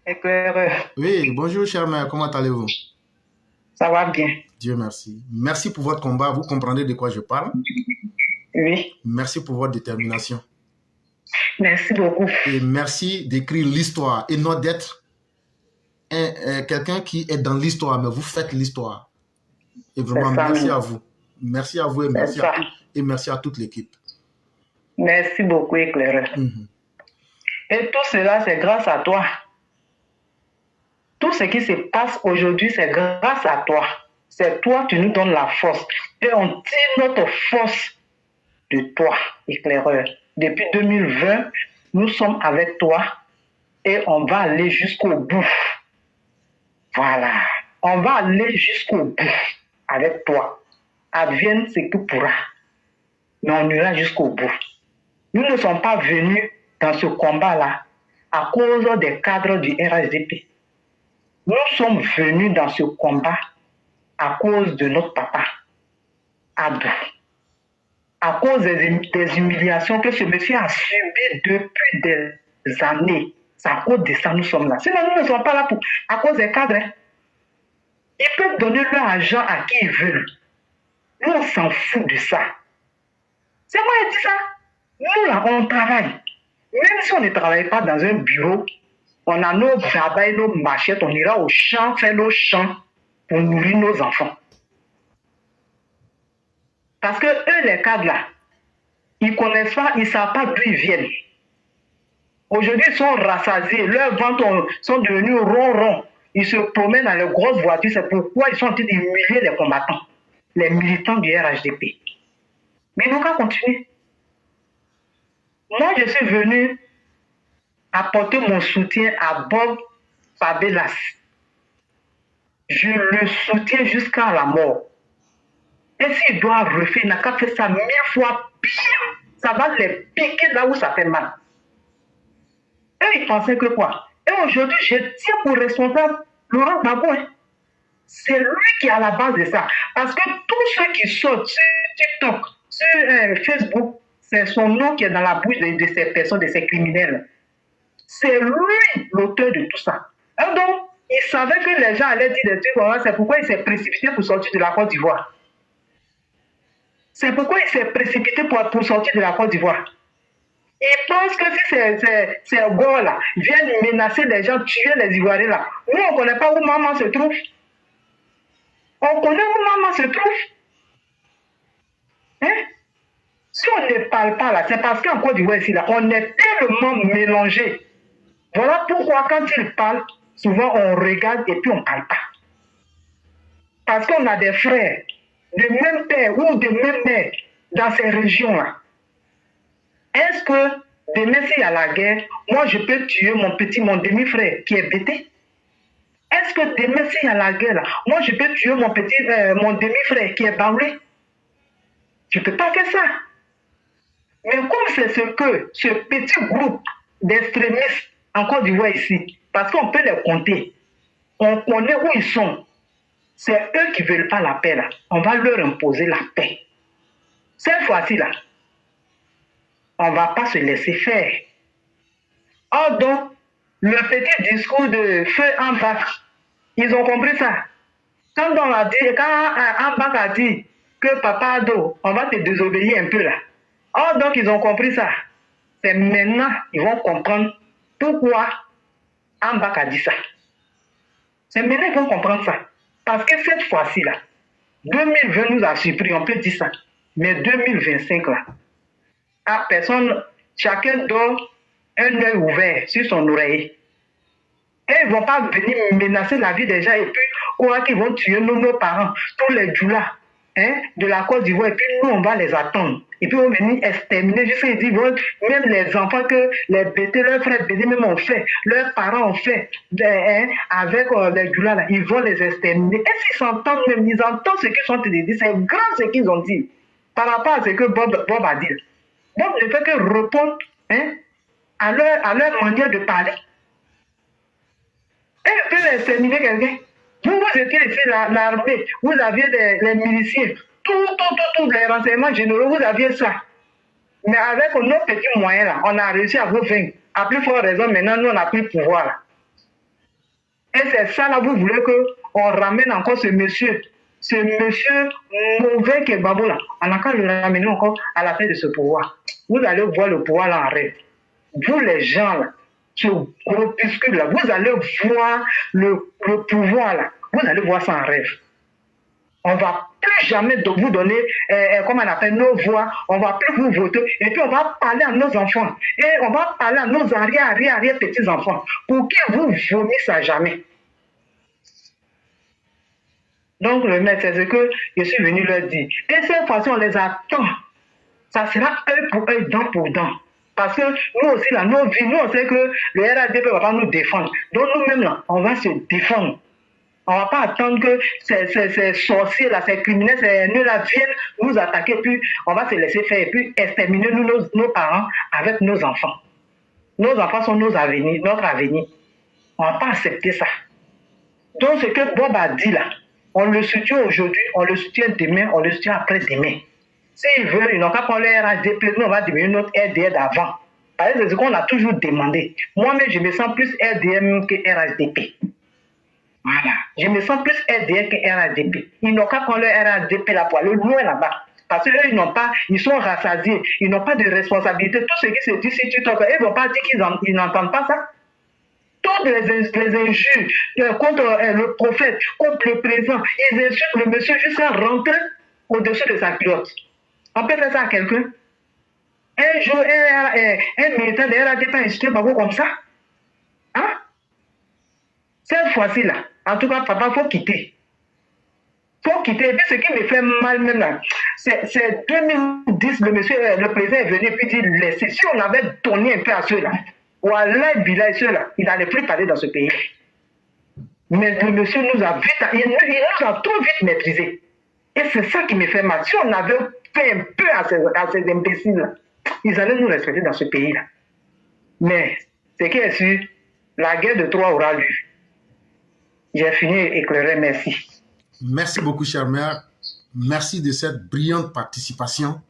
Éclaireur, Oui, bonjour cher mère, comment allez-vous? ça va bien. Dieu merci. Merci pour votre combat, vous comprenez de quoi je parle? Oui, Merci pour votre détermination. merci beaucoup. Et merci d'écrire l'histoire et non d'être quelqu'un qui est dans l'histoire, mais vous faites l'histoire. Et C'est vraiment, ça, merci à nous. vous. Merci à vous C'est ça. et merci à toute l'équipe. Merci beaucoup, éclaireur. Mhm. Et tout cela, c'est grâce à toi. Tout ce qui se passe aujourd'hui, c'est grâce à toi. C'est toi qui nous donnes la force. Et on tire notre force de toi, éclaireur. Depuis 2020, nous sommes avec toi et on va aller jusqu'au bout. Voilà. On va aller jusqu'au bout avec toi. Advienne ce que pourra. Mais on ira jusqu'au bout. Nous ne sommes pas venus dans ce combat-là à cause des cadres du RHDP. Nous sommes venus dans ce combat à cause de notre papa, Abdou. À cause des humiliations que ce monsieur a subies depuis des années. C'est à cause de ça nous sommes là. Sinon, nous ne sommes pas là à cause des cadres. Ils peuvent donner leur argent à qui ils veulent. Nous, on s'en fout de ça. C'est moi qui dis ça. Nous, là, on travaille. Même si on ne travaille pas dans un bureau, on a nos jardins, nos machettes, on ira au champ, faire nos champs pour nourrir nos enfants. Parce que eux, les cadres là, ils ne connaissent pas, ils ne savent pas d'où ils viennent. Aujourd'hui, ils sont rassasiés, leurs ventres sont devenus ronds. Ils se promènent dans les grosses voitures, c'est pourquoi ils sont en train d'humilier les combattants, les militants du RHDP. Mais ils n'ont qu'à continuer. Moi, je suis venu apporter mon soutien à Bob Fabelas. Je le soutiens jusqu'à la mort. Et s'il doit refaire, il n'a qu'à faire ça 1000 fois pire. Ça va les piquer là où ça fait mal. Et ils pensaient que quoi? Et aujourd'hui, je tiens pour responsable Laurent Gbagbo. C'est lui qui est à la base de ça. Parce que tous ceux qui sortent sur TikTok, sur Facebook, c'est son nom qui est dans la bouche de ces personnes, de ces criminels. C'est lui l'auteur de tout ça. Et donc, il savait que les gens allaient dire des trucs, c'est pourquoi il s'est précipité pour sortir de la Côte d'Ivoire. C'est pourquoi il s'est précipité pour sortir de la Côte d'Ivoire. Il pense que si ces gars-là viennent menacer les gens, tuer les Ivoiriens là, nous on ne connaît pas où maman se trouve. On connaît où maman se trouve. Hein? Si on ne parle pas là, c'est parce qu'en Côte d'Ivoire ici, là, on est tellement mélangés. Voilà pourquoi quand ils parlent, souvent on regarde et puis on ne parle pas. Parce qu'on a des frères de même père ou de même mère dans ces régions-là. Est-ce que demain s'il y a la guerre, moi je peux tuer mon demi-frère qui est bêté? Est-ce que demain s'il y a la guerre, là, moi je peux tuer mon demi-frère qui est baoulé? Je ne peux pas faire ça. Mais comme c'est ce petit groupe d'extrémistes en Côte d'Ivoire ici, parce qu'on peut les compter, on connaît où ils sont. C'est eux qui ne veulent pas la paix là. On va leur imposer la paix. Cette fois-ci là, on ne va pas se laisser faire. Or donc, le petit discours de Feu Ambak, ils ont compris ça. Quand Ambak a dit que Papa Ado, on va te désobéir un peu là. Or donc, ils ont compris ça. C'est maintenant qu'ils vont comprendre pourquoi Ambak a dit ça. C'est maintenant qu'ils vont comprendre ça. Parce que cette fois-ci là, 2020 nous a surpris, on peut dire ça. Mais 2025 là, à personne, chacun dort un œil ouvert sur son oreille. Et ils ne vont pas venir menacer la vie des gens et puis quoi qu'ils vont tuer nos parents, tous les djoulas de la Côte d'Ivoire. Et puis nous, on va les attendre. Et puis on va venir exterminer jusqu'à dire, même les enfants que les bêtés, leurs frères bêtés même ont fait, leurs parents ont fait avec les djoulas, là, ils vont les exterminer. Et s'ils s'entendent même, ils entendent ce qu'ils sont en train de dire. C'est grand ce qu'ils ont dit par rapport à ce que Bob a dit. Bob ne fait que répondre à leur manière de parler. Et ils peuvent exterminer quelqu'un. Vous étiez ici, l'armée, vous aviez les miliciens, tous les renseignements généraux, vous aviez ça. Mais avec nos petits moyens, là, on a réussi à vous vaincre. À plus forte raison, maintenant, nous, on n'a plus le pouvoir. Là. Et c'est ça là, vous voulez qu'on ramène encore ce monsieur mauvais qui est Gbagbo là. On n'a qu'à le ramener encore à la tête de ce pouvoir. Vous allez voir le pouvoir là en rêve. Vous les gens là, ce groupuscule là, vous allez voir le pouvoir là. Vous allez voir ça en rêve. On ne va plus jamais vous donner, comment on appelle, nos voix, on ne va plus vous voter, et puis on va parler à nos enfants, et on va parler à nos arrière petits-enfants, pour qu'ils vous vomissent à jamais. Donc le maître, c'est ce que je suis venu leur dire. Et cette fois-ci, on les attend. Ça sera œil pour œil, dent pour dent. Parce que nous aussi, là, nos vies, nous, on sait que le RADP ne va pas nous défendre. Donc nous-mêmes, là, on va se défendre. On ne va pas attendre que ces sorciers, là, ces criminels, ces nœuds là viennent nous attaquer, puis on va se laisser faire, et puis exterminer nos parents avec nos enfants. Nos enfants sont notre avenir. On ne va pas accepter ça. Donc ce que Bob a dit là, on le soutient aujourd'hui, on le soutient demain, on le soutient après-demain. S'ils veulent, ils n'ont qu'à prendre le RHDP, nous on va devenir notre RDR d'avant. Parce que c'est ce qu'on a toujours demandé. Moi-même, je me sens plus RDM que RHDP. Voilà. Je me sens plus RDR que RHDP. Ils n'ont qu'à prendre le RHDP là pour aller loin là-bas. Parce qu'eux, ils sont rassasiés, ils n'ont pas de responsabilité. Tout ce qui se dit, si tu t'en fais, ils ne vont pas dire qu'ils n'entendent pas ça. Toutes les injures contre le prophète, contre le président, ils insultent le monsieur jusqu'à rentrer au-dessus de sa culotte. On peut faire ça à quelqu'un? Un jour, un militant de RADP a insulté Gbagbo comme ça? Hein? Cette fois-ci là, en tout cas, papa, il faut quitter. Il faut quitter. Et puis ce qui me fait mal même là, c'est 2010, le président est venu et puis dit laissez. Si on avait donné un peu à ceux-là, Wallah, Bilal, ceux-là, ils n'allaient plus parler dans ce pays. Mais le monsieur nous a vite, il nous a trop vite maîtrisés. Et c'est ça qui me fait mal. Si on avait fait un peu à ces imbéciles-là, ils allaient nous respecter dans ce pays-là. Mais, ce qui est sûr, la guerre de Troie aura lieu. J'ai fini éclairé, merci. Merci beaucoup, chère mère. Merci de cette brillante participation.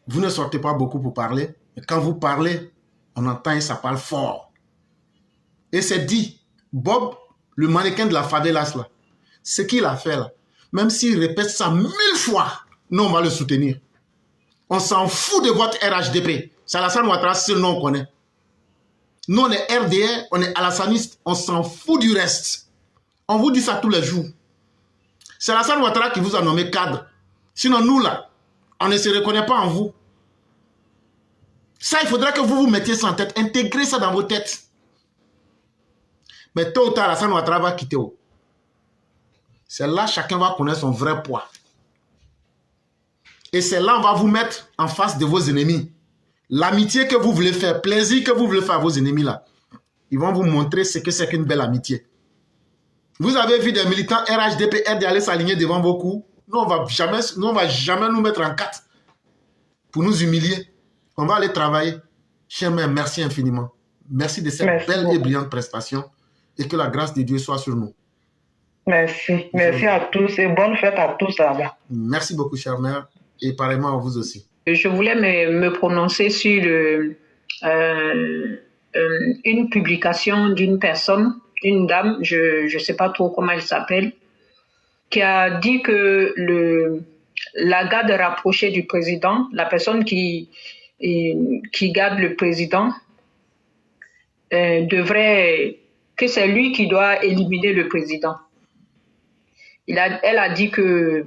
Vous ne sortez pas beaucoup pour parler, mais quand vous parlez, on entend et ça parle fort. Et c'est dit, Bob, le mannequin de la favelas, là, ce qu'il a fait là, même s'il répète ça 1000 fois, nous on va le soutenir. On s'en fout de votre RHDP. C'est Alassane Ouattara, c'est le nom qu'on connaît. Nous on est RDR, on est alassaniste, on s'en fout du reste. On vous dit ça tous les jours. C'est Alassane Ouattara qui vous a nommé cadre. Sinon nous là, on ne se reconnaît pas en vous. Ça, il faudra que vous vous mettiez ça en tête. Intégrez ça dans vos têtes. Mais tôt ou tard, Alassane Ouattara va quitter. C'est là que chacun va connaître son vrai poids. Et c'est là qu'on va vous mettre en face de vos ennemis. L'amitié que vous voulez faire, plaisir que vous voulez faire à vos ennemis là, ils vont vous montrer ce que c'est qu'une belle amitié. Vous avez vu des militants RHDP, RD aller s'aligner devant vos coups. Nous, on va jamais nous mettre en quatre pour nous humilier. On va aller travailler. Chère mère, merci infiniment. Merci de cette belle et brillante prestation et que la grâce de Dieu soit sur nous. Merci. Merci à tous et bonne fête à tous là-bas. Merci beaucoup, chère mère, et pareillement à vous aussi. Je voulais me prononcer sur une publication d'une personne, une dame, je ne sais pas trop comment elle s'appelle, qui a dit que la garde rapprochée du président, la personne qui garde le président, que c'est lui qui doit éliminer le président. Elle a dit que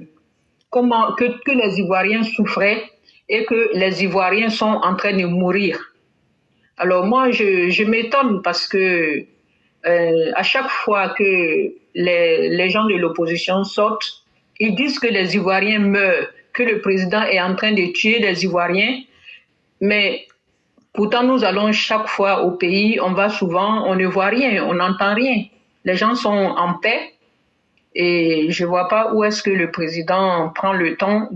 les Ivoiriens souffraient et que les Ivoiriens sont en train de mourir. Alors moi, je m'étonne parce que à chaque fois que les gens de l'opposition sortent, ils disent que les Ivoiriens meurent, que le président est en train de tuer les Ivoiriens, mais pourtant nous allons chaque fois au pays, on va souvent, on ne voit rien, on n'entend rien. Les gens sont en paix. Et je ne vois pas où est-ce que le président prend le temps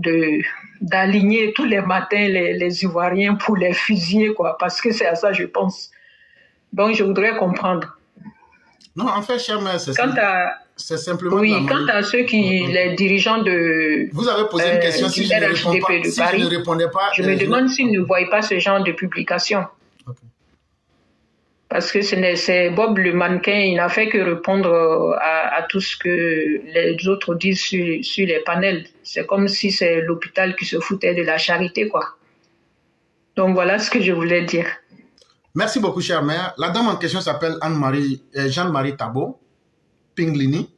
d'aligner tous les matins les Ivoiriens pour les fusiller, quoi, parce que c'est à ça, je pense. Donc, je voudrais comprendre. Non, en fait, chère mère, c'est simplement... Oui, quant à ceux les dirigeants de... Vous avez posé une question, si je ne réponds pas, si je ne répondais pas... Je me demande s'ils ne voient pas ce genre de publication. Okay. Parce que c'est Bob le mannequin, il n'a fait que répondre à tout ce que les autres disent sur les panels. C'est comme si c'est l'hôpital qui se foutait de la charité, quoi. Donc voilà ce que je voulais dire. Merci beaucoup, chère mère. La dame en question s'appelle Jeanne-Marie Tabo, Pinglini.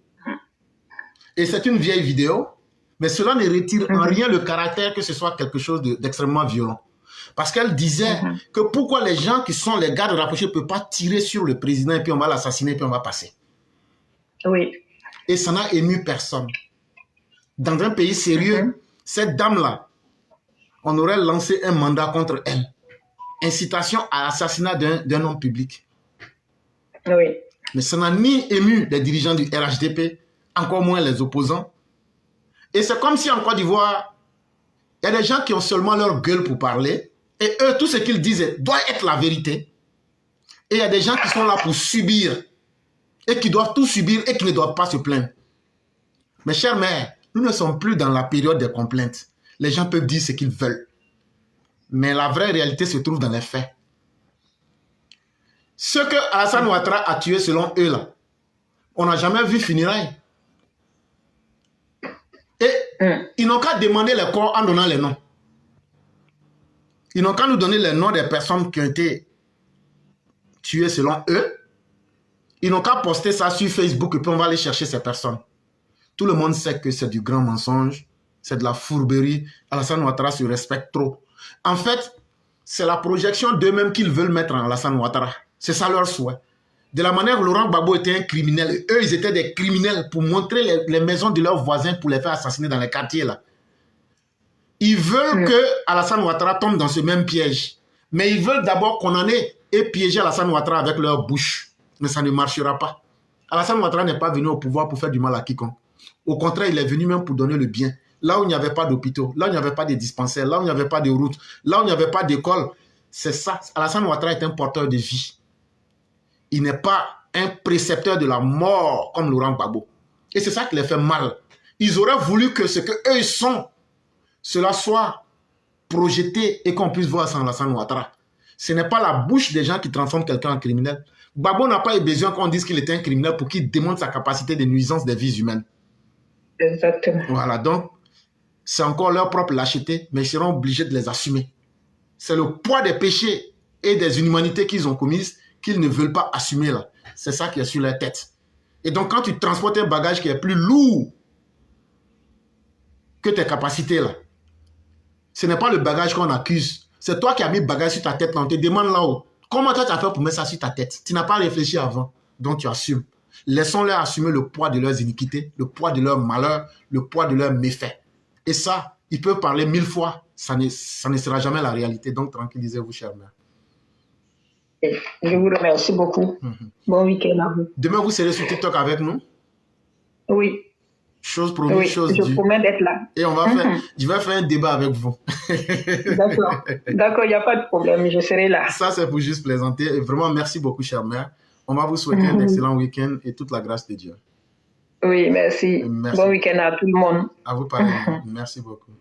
Et c'est une vieille vidéo, mais cela ne retire en rien le caractère que ce soit quelque chose d'extrêmement violent. Parce qu'elle disait que pourquoi les gens qui sont les gardes rapprochés ne peuvent pas tirer sur le président et puis on va l'assassiner et puis on va passer. Oui. Et ça n'a ému personne. Dans un pays sérieux, cette dame-là, on aurait lancé un mandat contre elle. Incitation à l'assassinat d'un homme public. Oui. Mais ça n'a ni ému les dirigeants du RHDP, encore moins les opposants. Et c'est comme si en Côte d'Ivoire, il y a des gens qui ont seulement leur gueule pour parler, et eux, tout ce qu'ils disent doit être la vérité. Et il y a des gens qui sont là pour subir, et qui doivent tout subir, et qui ne doivent pas se plaindre. Mes chères mères, nous ne sommes plus dans la période des complaintes. Les gens peuvent dire ce qu'ils veulent. Mais la vraie réalité se trouve dans les faits. Ce que Alassane Ouattara a tué selon eux, là, on n'a jamais vu funérailles. Et ils n'ont qu'à demander les corps en donnant les noms. Ils n'ont qu'à nous donner les noms des personnes qui ont été tuées selon eux. Ils n'ont qu'à poster ça sur Facebook et puis on va aller chercher ces personnes. Tout le monde sait que c'est du grand mensonge, c'est de la fourberie. Alassane Ouattara se respecte trop. En fait, c'est la projection d'eux-mêmes qu'ils veulent mettre en Alassane Ouattara. C'est ça leur souhait. De la manière où Laurent Gbagbo était un criminel, et eux, ils étaient des criminels pour montrer les maisons de leurs voisins pour les faire assassiner dans les quartiers, là. Ils veulent que Alassane Ouattara tombe dans ce même piège. Mais ils veulent d'abord condamner et piéger Alassane Ouattara avec leur bouche. Mais ça ne marchera pas. Alassane Ouattara n'est pas venu au pouvoir pour faire du mal à quiconque. Au contraire, il est venu même pour donner le bien. Là où il n'y avait pas d'hôpitaux, là où il n'y avait pas de dispensaires, là où il n'y avait pas de routes, là où il n'y avait pas d'école, c'est ça. Alassane Ouattara est un porteur de vie. Il n'est pas un précepteur de la mort comme Laurent Gbagbo. Et c'est ça qui les fait mal. Ils auraient voulu que ce qu'eux sont, cela soit projeté et qu'on puisse voir ça en Alassane Ouattara. Ce n'est pas la bouche des gens qui transforment quelqu'un en criminel. Gbagbo n'a pas eu besoin qu'on dise qu'il était un criminel pour qu'il démontre sa capacité de nuisance des vies humaines. Exactement. Voilà, donc c'est encore leur propre lâcheté, mais ils seront obligés de les assumer. C'est le poids des péchés et des inhumanités qu'ils ont commises qu'ils ne veulent pas assumer là. C'est ça qui est sur leur tête. Et donc quand tu transportes un bagage qui est plus lourd que tes capacités là, ce n'est pas le bagage qu'on accuse. C'est toi qui as mis le bagage sur ta tête. On te demande là-haut, comment toi tu as fait pour mettre ça sur ta tête? Tu n'as pas réfléchi avant, donc tu assumes. Laissons-leur assumer le poids de leurs iniquités, le poids de leurs malheurs, le poids de leurs méfaits. Et ça, ils peuvent parler 1000 fois, ça ne sera jamais la réalité. Donc tranquillisez-vous, chère mère. Je vous remercie beaucoup. Bon week-end à vous. Demain, vous serez sur TikTok avec nous? Oui. Chose promise, Oui, chose due. je promets d'être là. Et on va je vais faire un débat avec vous. D'accord. D'accord, il n'y a pas de problème, je serai là. Ça, c'est pour juste plaisanter. Et vraiment, merci beaucoup, chère mère. On va vous souhaiter un excellent week-end et toute la grâce de Dieu. Oui, merci. Merci. Bon week-end à tout le monde. À vous pareil. Merci beaucoup.